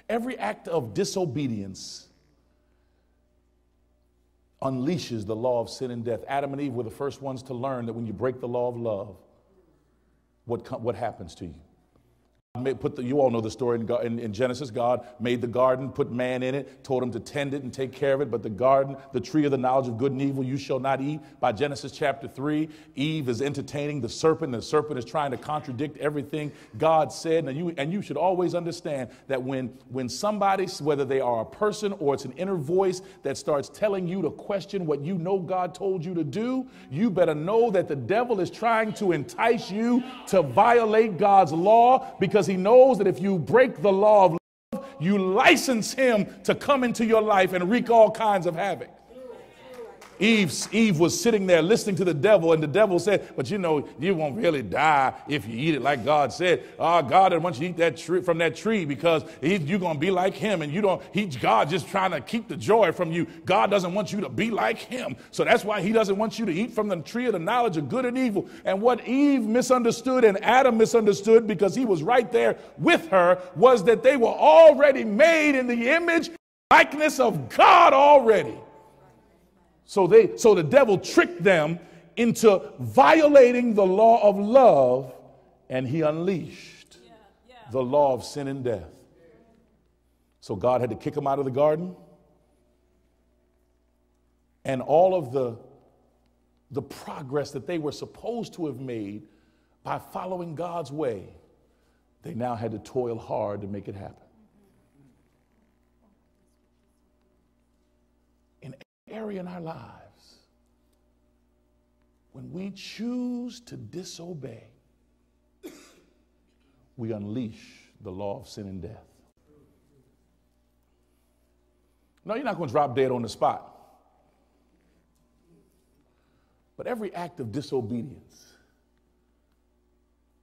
Every act of disobedience unleashes the law of sin and death. Adam and Eve were the first ones to learn that when you break the law of love, what happens to you. You all know the story in Genesis. God made the garden, put man in it, told him to tend it and take care of it. But the garden, the tree of the knowledge of good and evil, you shall not eat. By Genesis chapter 3, Eve is entertaining the serpent. And the serpent is trying to contradict everything God said. And you should always understand that when somebody, whether they are a person or it's an inner voice that starts telling you to question what you know God told you to do, you better know that the devil is trying to entice you to violate God's law, because he knows that if you break the law of love, you license him to come into your life and wreak all kinds of havoc. Eve was sitting there listening to the devil, and the devil said, but you know, you won't really die if you eat it like God said. God didn't want you to eat from that tree because you're going to be like him, and God just trying to keep the joy from you. God doesn't want you to be like him. So that's why he doesn't want you to eat from the tree of the knowledge of good and evil. And what Eve misunderstood and Adam misunderstood, because he was right there with her, was that they were already made in the image and likeness of God already. So the devil tricked them into violating the law of love, and he unleashed the law of sin and death. So God had to kick them out of the garden. And all of the progress that they were supposed to have made by following God's way, they now had to toil hard to make it happen. In every area in our lives, when we choose to disobey, we unleash the law of sin and death. No, you're not going to drop dead on the spot. But every act of disobedience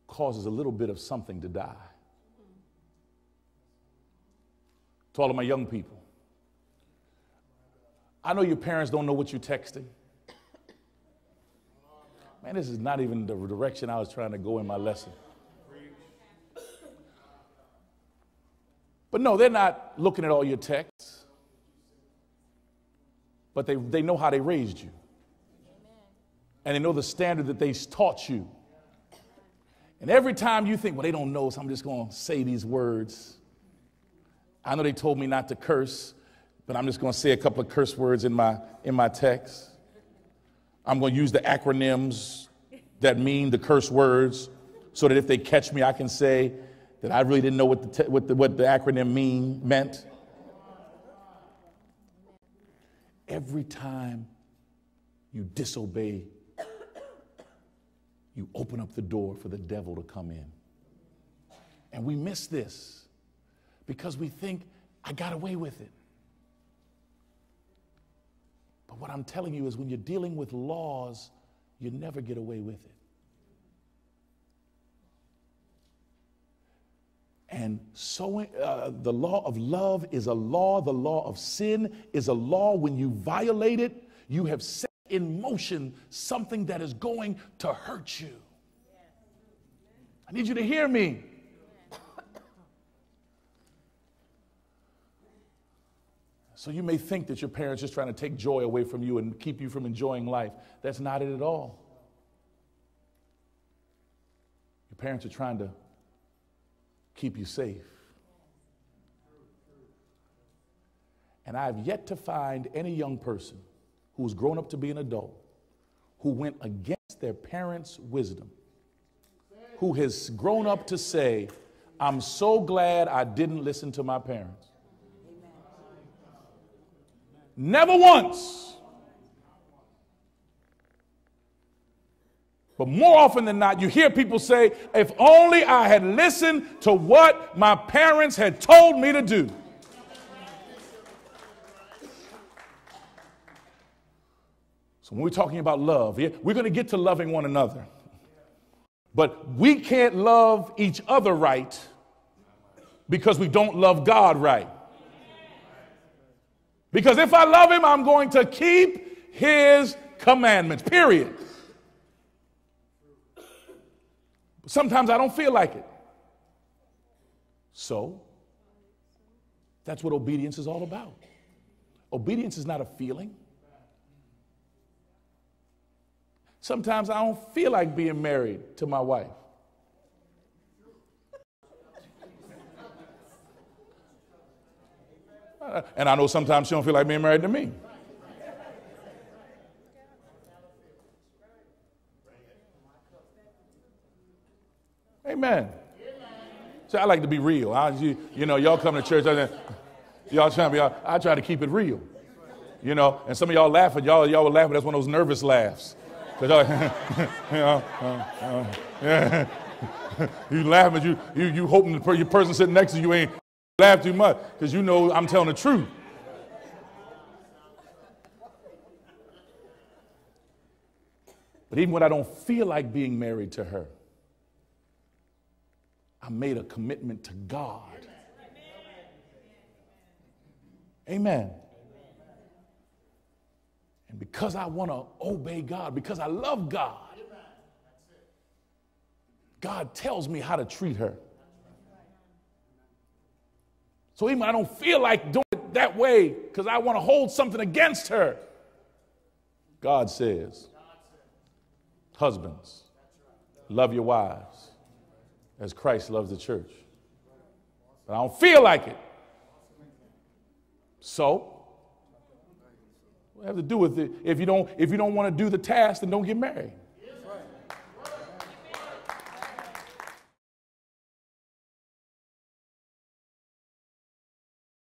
causes a little bit of something to die. To all of my young people, I know your parents don't know what you're texting. Man, this is not even the direction I was trying to go in my lesson. But no, they're not looking at all your texts. But they know how they raised you. And they know the standard that they taught you. And every time you think, well, they don't know, so I'm just going to say these words. I know they told me not to curse, but I'm just going to say a couple of curse words in my text. I'm going to use the acronyms that mean the curse words, so that if they catch me, I can say that I really didn't know what the acronym meant. Every time you disobey, you open up the door for the devil to come in. And we miss this because we think, I got away with it. But what I'm telling you is, when you're dealing with laws, you never get away with it. And so the law of love is a law. The law of sin is a law. When you violate it, you have set in motion something that is going to hurt you. I need you to hear me. So you may think that your parents are just trying to take joy away from you and keep you from enjoying life. That's not it at all. Your parents are trying to keep you safe. And I have yet to find any young person who's grown up to be an adult who went against their parents' wisdom, who has grown up to say, I'm so glad I didn't listen to my parents. Never once. But more often than not, you hear people say, if only I had listened to what my parents had told me to do. So when we're talking about love, we're going to get to loving one another. But we can't love each other right because we don't love God right. Because if I love him, I'm going to keep his commandments, period. But sometimes I don't feel like it. So That's what obedience is all about. Obedience is not a feeling. Sometimes I don't feel like being married to my wife. And I know sometimes she don't feel like being married to me. Amen. So I like to be real. Y'all come to church, I try to keep it real. And some of y'all laughing, y'all were laughing. That's one of those nervous laughs. You laughing, you hoping the person sitting next to you ain't laugh too much because you know I'm telling the truth. But even when I don't feel like being married to her, I made a commitment to God. Amen. And because I want to obey God, because I love God, God tells me how to treat her. So even when I don't feel like doing it that way because I want to hold something against her, God says, husbands, love your wives as Christ loves the church. But I don't feel like it. So, what have to do with it? If you don't want to do the task, then don't get married.